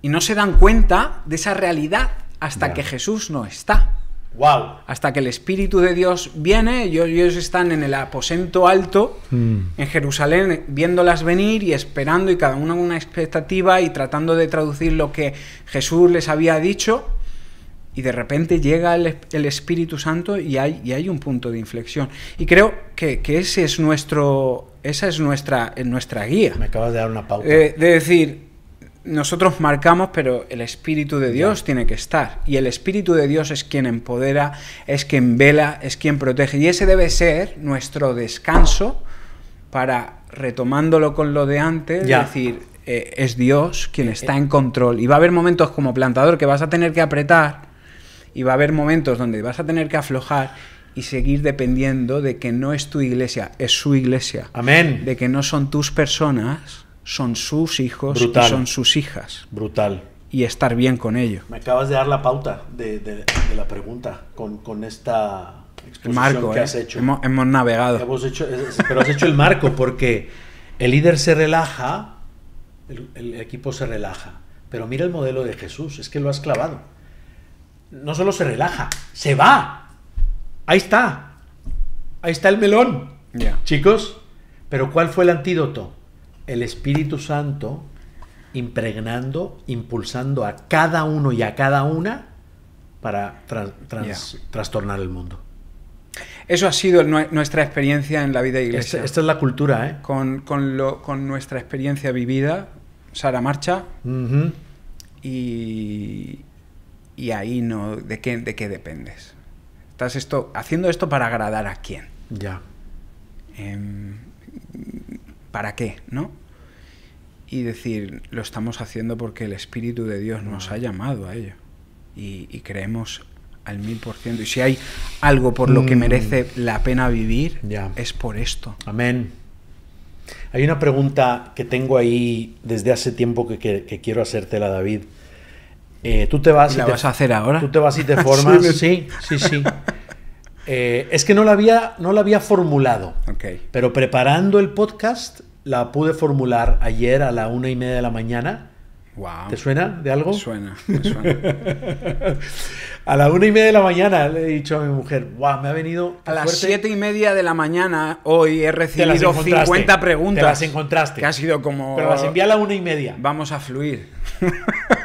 Y no se dan cuenta de esa realidad hasta que Jesús no está. Wow. Hasta que el Espíritu de Dios viene, ellos están en el aposento alto, en Jerusalén, viéndolas venir y esperando, y cada uno con una expectativa y tratando de traducir lo que Jesús les había dicho, y de repente llega el Espíritu Santo y hay un punto de inflexión. Y creo que esa es nuestra guía. Me acabas de dar una pauta. De decir, nosotros marcamos, pero el Espíritu de Dios tiene que estar. Y el Espíritu de Dios es quien empodera, es quien vela, es quien protege. Y ese debe ser nuestro descanso para, retomándolo con lo de antes, decir, es Dios quien está en control. Y va a haber momentos como plantador que vas a tener que apretar, y va a haber momentos donde vas a tener que aflojar y seguir dependiendo de que no es tu iglesia, es su iglesia. Amén. De que no son tus personas, son sus hijos. Brutal. Y son sus hijas. Brutal. Y estar bien con ello. Me acabas de dar la pauta de la pregunta con esta exposición marco, que has hecho. Hemos navegado. Pero has hecho el marco, porque el líder se relaja, el equipo se relaja. Pero mira el modelo de Jesús, es que lo has clavado. No solo se relaja, se va. Ahí está el melón. Chicos, pero ¿cuál fue el antídoto? El Espíritu Santo impregnando, impulsando a cada uno y a cada una para trastornar el mundo. Eso ha sido nuestra experiencia en la vida de iglesia. Esta es la cultura, ¿eh? Con nuestra experiencia vivida, Sara marcha, y ahí no, ¿de qué dependes? ¿Estás haciendo esto para agradar a quién? Ya. ¿Para qué? ¿No? Y decir, lo estamos haciendo porque el Espíritu de Dios nos ha llamado a ello. Y creemos al 1000%. Y si hay algo por lo que merece la pena vivir, es por esto. Amén. Hay una pregunta que tengo ahí desde hace tiempo que quiero hacértela, David. Tú te vas... ¿La vas a hacer ahora? Tú te vas y te formas. Sí. Es que no la había formulado. Okay. Pero preparando el podcast la pude formular ayer a la 1:30 de la mañana. Wow. ¿Te suena de algo? Me suena. A la 1:30 de la mañana le he dicho a mi mujer, wow, me ha venido... A las 7:30 de la mañana hoy he recibido 50 preguntas. Te las encontraste. Que ha sido como... Pero las envié a la 1:30. Vamos a fluir.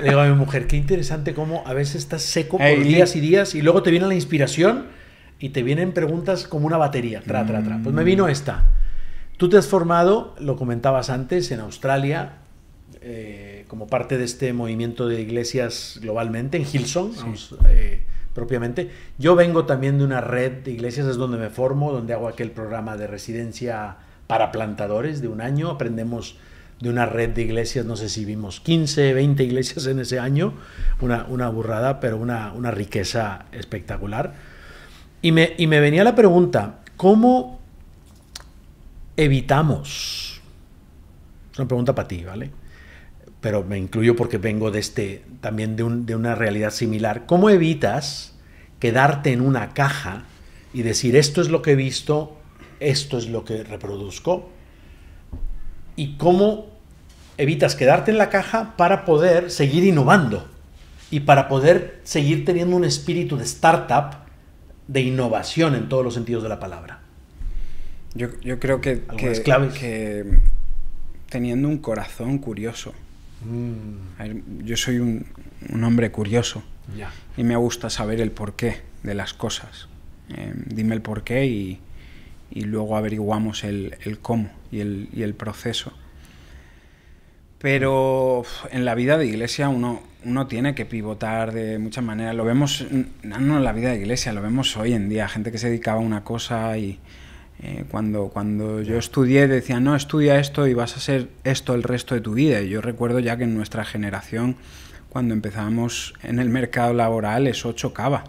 Le digo a mi mujer, qué interesante cómo a veces estás seco por días y días y luego te viene la inspiración y te vienen preguntas como una batería. Pues me vino esta. Tú te has formado, lo comentabas antes, en Australia, como parte de este movimiento de iglesias globalmente, en Hillsong, propiamente. Yo vengo también de una red de iglesias, es donde me formo, donde hago aquel programa de residencia para plantadores de 1 año. Aprendemos de una red de iglesias, no sé si vimos 15, 20 iglesias en ese año, una burrada, pero una riqueza espectacular. Y me venía la pregunta, ¿cómo evitamos? Es una pregunta para ti, ¿vale? Pero me incluyo porque vengo también de una realidad similar. ¿Cómo evitas quedarte en una caja y decir, esto es lo que he visto, esto es lo que reproduzco? ¿Y cómo evitas quedarte en la caja para poder seguir innovando y para poder seguir teniendo un espíritu de startup, de innovación en todos los sentidos de la palabra? Yo creo que teniendo un corazón curioso. Yo soy un hombre curioso y me gusta saber el porqué de las cosas. Dime el porqué y luego averiguamos el cómo y el proceso. Pero en la vida de iglesia uno tiene que pivotar de muchas maneras. Lo vemos, no en la vida de iglesia, lo vemos hoy en día. Gente que se dedicaba a una cosa y Cuando yo estudié decían, no, estudia esto y vas a ser esto el resto de tu vida. Y yo recuerdo ya que en nuestra generación, cuando empezábamos en el mercado laboral, eso chocaba.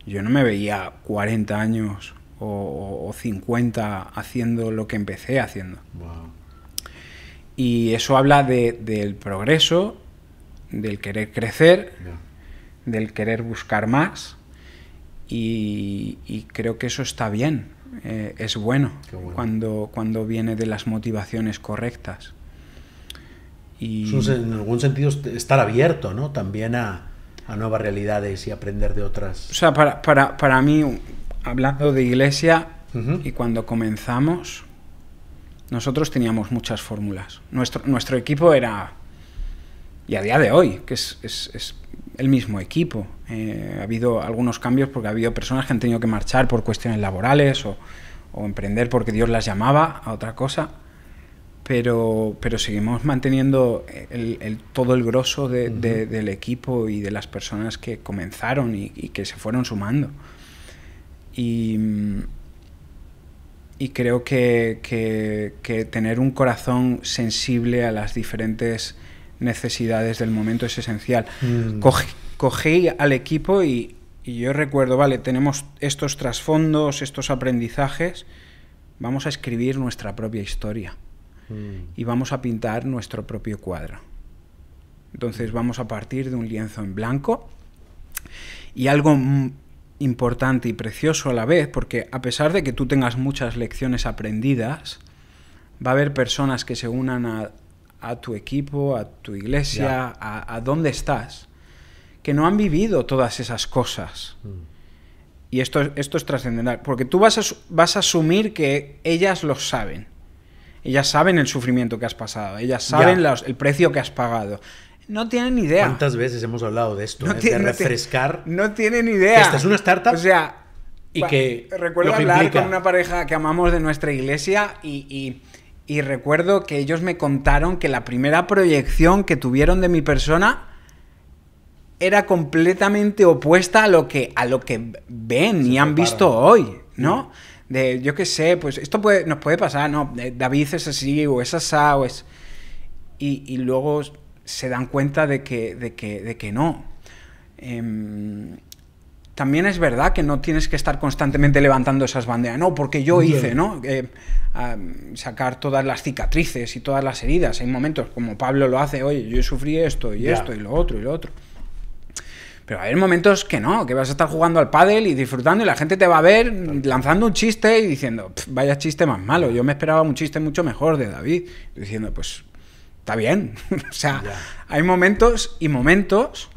Yo no me veía 40 años o 50 haciendo lo que empecé haciendo. Wow. Y eso habla del progreso, del querer crecer, del querer buscar más, y creo que eso está bien. Es bueno, cuando viene de las motivaciones correctas. Y en algún sentido estar abierto, ¿no? También a nuevas realidades y aprender de otras. O sea, para mí, hablando de iglesia, y cuando comenzamos, nosotros teníamos muchas fórmulas. Nuestro equipo era, y a día de hoy, que es el mismo equipo. Ha habido algunos cambios porque ha habido personas que han tenido que marchar por cuestiones laborales o emprender porque Dios las llamaba a otra cosa, pero seguimos manteniendo todo el grosso del equipo y de las personas que comenzaron y que se fueron sumando. Y creo que tener un corazón sensible a las diferentes necesidades del momento es esencial. Cogí al equipo y yo recuerdo, vale, tenemos estos trasfondos, estos aprendizajes, vamos a escribir nuestra propia historia y vamos a pintar nuestro propio cuadro. Entonces vamos a partir de un lienzo en blanco, y algo importante y precioso a la vez, porque a pesar de que tú tengas muchas lecciones aprendidas, va a haber personas que se unan a tu equipo, a tu iglesia, a dónde estás, que no han vivido todas esas cosas. Y esto es trascendental, porque tú vas a asumir que ellas lo saben. Ellas saben el sufrimiento que has pasado, ellas saben el precio que has pagado. No tienen ni idea. ¿Cuántas veces hemos hablado de esto? De refrescar. No tienen idea. Que esta es una startup. O sea, y que recuerdo hablar con una pareja que amamos de nuestra iglesia y recuerdo que ellos me contaron que la primera proyección que tuvieron de mi persona era completamente opuesta a lo que ven y han visto hoy, ¿no? Yo qué sé, pues esto nos puede pasar, ¿no? David es así, o es asá, o es... Y luego se dan cuenta de que no. También es verdad que no tienes que estar constantemente levantando esas banderas, no, porque yo hice, ¿no? Sacar todas las cicatrices y todas las heridas. Hay momentos como Pablo lo hace, oye, yo sufrí esto y esto y lo otro y lo otro. Pero hay momentos que no, que vas a estar jugando al pádel y disfrutando y la gente te va a ver lanzando un chiste y diciendo, vaya chiste más malo, yo me esperaba un chiste mucho mejor de David. Y diciendo, pues, está bien. O sea, hay momentos y momentos,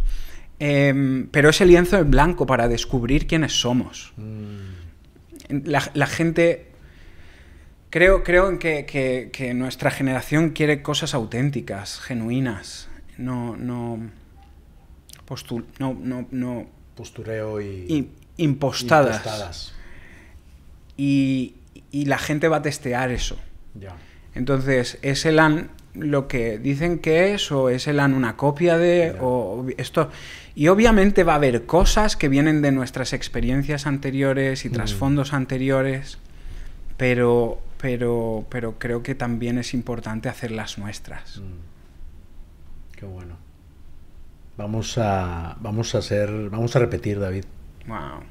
pero ese lienzo en blanco para descubrir quiénes somos. La gente... Creo en que nuestra generación quiere cosas auténticas, genuinas, no postureo y impostadas. Y la gente va a testear eso. Entonces, ¿es Elan lo que dicen que es, o es Elan una copia de o esto? Y obviamente va a haber cosas que vienen de nuestras experiencias anteriores y trasfondos anteriores, pero creo que también es importante hacer las nuestras. Qué bueno. Vamos a repetir, David. Wow.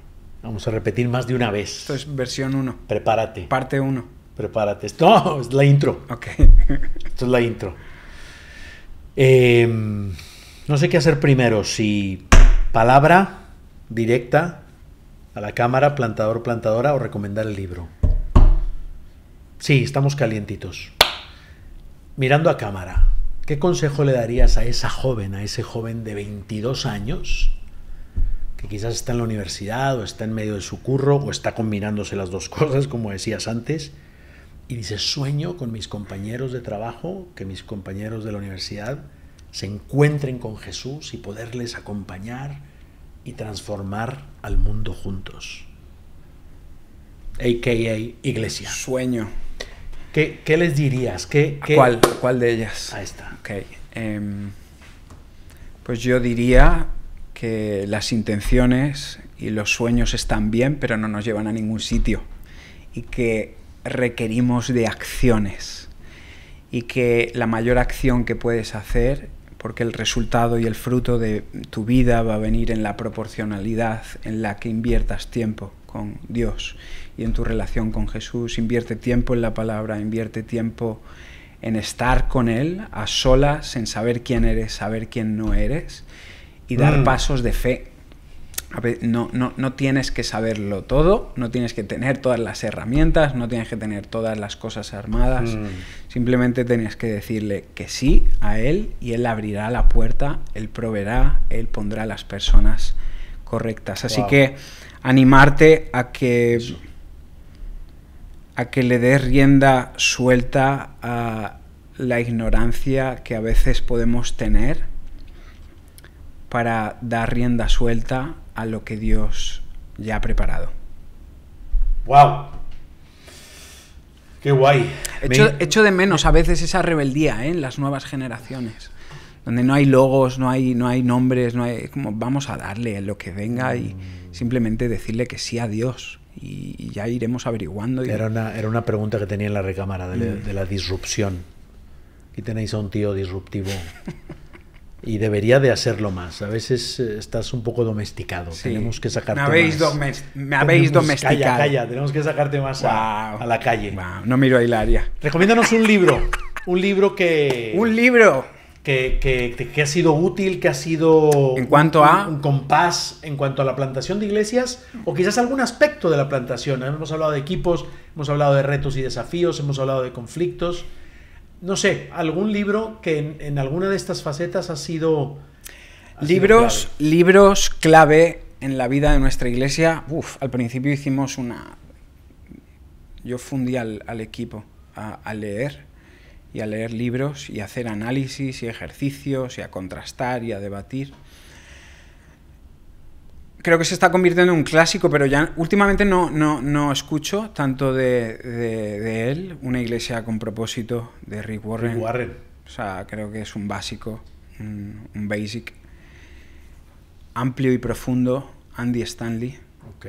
Vamos a repetir más de una vez. Esto es versión 1. Prepárate. Parte 1. Prepárate. No, es la intro. Ok. Esto es la intro. No sé qué hacer primero. Si palabra directa a la cámara, plantador, plantadora, o recomendar el libro. Sí, estamos calientitos. Mirando a cámara, ¿qué consejo le darías a esa joven, a ese joven de 22 años que quizás está en la universidad o está en medio de su curro o está combinándose las dos cosas, como decías antes, y dice, sueño con mis compañeros de trabajo, que mis compañeros de la universidad se encuentren con Jesús y poderles acompañar y transformar al mundo juntos? A.K.A. Iglesia. Sueño. ¿Qué les dirías? ¿Cuál de ellas? Ahí está. Okay. Pues yo diría que las intenciones y los sueños están bien, pero no nos llevan a ningún sitio. Y que requerimos de acciones y que la mayor acción que puedes hacer, porque el resultado y el fruto de tu vida va a venir en la proporcionalidad en la que inviertas tiempo con Dios y en tu relación con Jesús. Invierte tiempo en la palabra, invierte tiempo en estar con Él a solas, en saber quién eres, saber quién no eres y dar pasos de fe. A ver, no tienes que saberlo todo, no tienes que tener todas las herramientas, no tienes que tener todas las cosas armadas. Simplemente tienes que decirle que sí a Él y Él abrirá la puerta, Él proveerá, Él pondrá las personas correctas. Así que animarte a que le des rienda suelta a la ignorancia que a veces podemos tener para dar rienda suelta a lo que Dios ya ha preparado. ¡Wow! ¡Qué guay! Echo de menos a veces esa rebeldía, en las nuevas generaciones, donde no hay logos, no hay nombres, no hay, como vamos a darle lo que venga y simplemente decirle que sí a Dios y ya iremos averiguando. Era una pregunta que tenía en la recámara de la disrupción. Aquí tenéis a un tío disruptivo. Y debería de hacerlo más. A veces estás un poco domesticado. Sí. Tenemos que sacarte Me habéis domesticado. Calla. Tenemos que sacarte más a la calle. Wow. No miro a Hilaria. Recomiéndanos un libro. Un libro que... ¿Un libro? Que ha sido útil, que ha sido... ¿En cuanto a? Un compás en cuanto a la plantación de iglesias, o quizás algún aspecto de la plantación. Hemos hablado de equipos, hemos hablado de retos y desafíos, hemos hablado de conflictos. No sé, algún libro que en alguna de estas facetas ha sido libros clave en la vida de nuestra iglesia. Al principio hicimos yo fundí al equipo a leer libros y a hacer análisis y ejercicios y a contrastar y a debatir. Creo que se está convirtiendo en un clásico, pero ya últimamente no escucho tanto de él. Una iglesia con propósito, de Rick Warren. O sea, creo que es un básico, un basic. Amplio y profundo, Andy Stanley. Ok.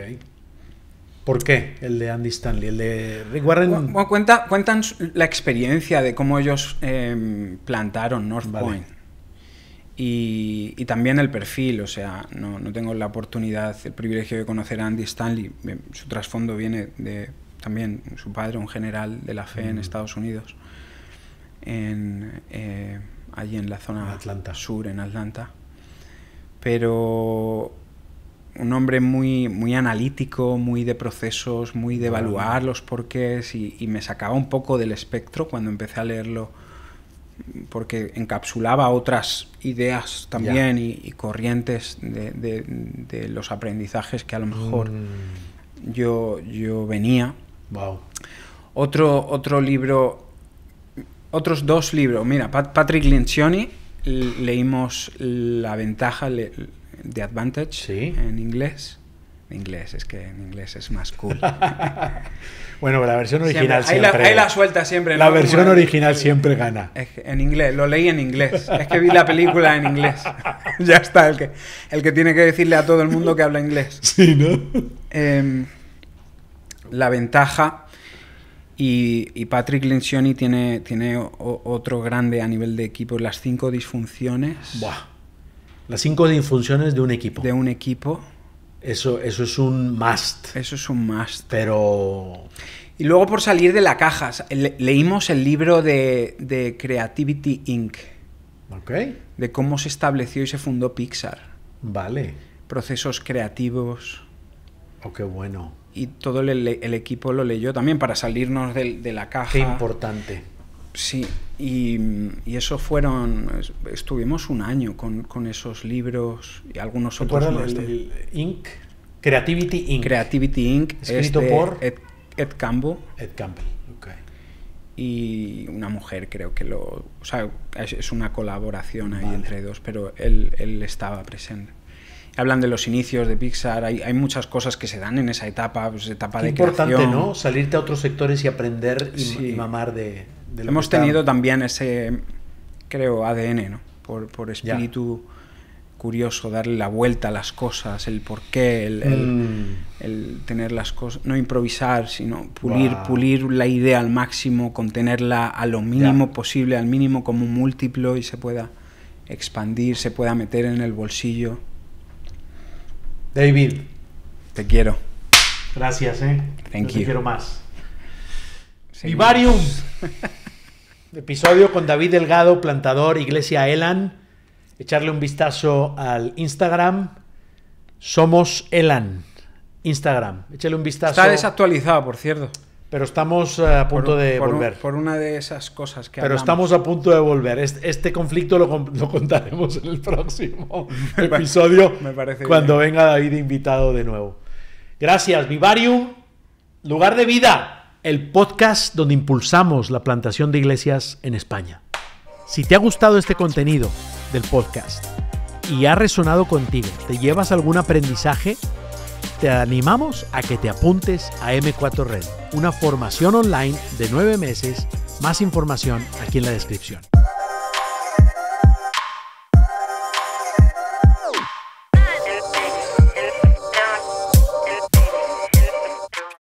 ¿Por qué el de Andy Stanley? El de Rick Warren... Bueno, cuentan la experiencia de cómo ellos plantaron North Point. Y también el perfil, o sea, no tengo la oportunidad, el privilegio de conocer a Andy Stanley. Su trasfondo viene de también su padre, un general de la fe en Estados Unidos, allí en la zona sur, en Atlanta. Pero un hombre muy analítico, muy de procesos, muy de evaluar los porqués, y me sacaba un poco del espectro cuando empecé a leerlo, porque encapsulaba otras ideas también y corrientes de los aprendizajes que a lo mejor yo venía. Wow. Otro libro, otros dos libros. Mira, Patrick Lencioni, leímos La Ventaja, The Advantage, ¿sí? En inglés. Es que en inglés es más cool. Bueno, la versión original siempre... Ahí la suelta siempre. La versión original siempre gana. En inglés, lo leí en inglés. Es que vi la película en inglés. Ya está, el que tiene que decirle a todo el mundo que habla inglés. Sí, ¿no? La Ventaja. Y Patrick Lencioni tiene otro grande a nivel de equipo, Las 5 disfunciones. Buah. Las 5 disfunciones de un equipo. De un equipo. Eso es un must. Eso es un must. Pero... Y luego, por salir de la caja, leímos el libro de Creativity Inc. Ok. De cómo se estableció y se fundó Pixar. Vale. Procesos creativos. Oh, qué bueno. Y todo el equipo lo leyó también para salirnos de la caja. Qué importante. Sí, y eso estuvimos un año con esos libros y algunos otros más. El Inc. Creativity Inc. Creativity Inc. Escrito por Ed Campbell. Ed Campbell, ok. Y una mujer, creo que o sea, es una colaboración ahí entre dos, pero él estaba presente. Hablan de los inicios de Pixar, hay muchas cosas que se dan en esa etapa, etapa de creación. Importante, ¿no? Salirte a otros sectores y aprender y mamar de lo Hemos tenido también ese, creo, ADN, ¿no? Por espíritu curioso, darle la vuelta a las cosas, el porqué, el tener las cosas, no improvisar, sino pulir la idea al máximo, contenerla a lo mínimo posible, al mínimo como un múltiplo, y se pueda expandir, se pueda meter en el bolsillo. David, te quiero. Gracias, Thank Yo you. te quiero más. Seguimos. Vivarium. Episodio con David Delgado, plantador, Iglesia Elan. Echarle un vistazo al Instagram. Somos Elan. Instagram. Échale un vistazo. Está desactualizado, por cierto. Pero estamos a punto de volver. Por una de esas cosas que Pero hablamos. estamos a punto de volver. Este conflicto lo contaremos en el próximo episodio. Me parece cuando bien. venga David invitado de nuevo. Gracias, Vivarium. Lugar de vida. El podcast donde impulsamos la plantación de iglesias en España. Si te ha gustado este contenido del podcast y ha resonado contigo, te llevas algún aprendizaje, te animamos a que te apuntes a M4 Red, una formación online de 9 meses. Más información aquí en la descripción.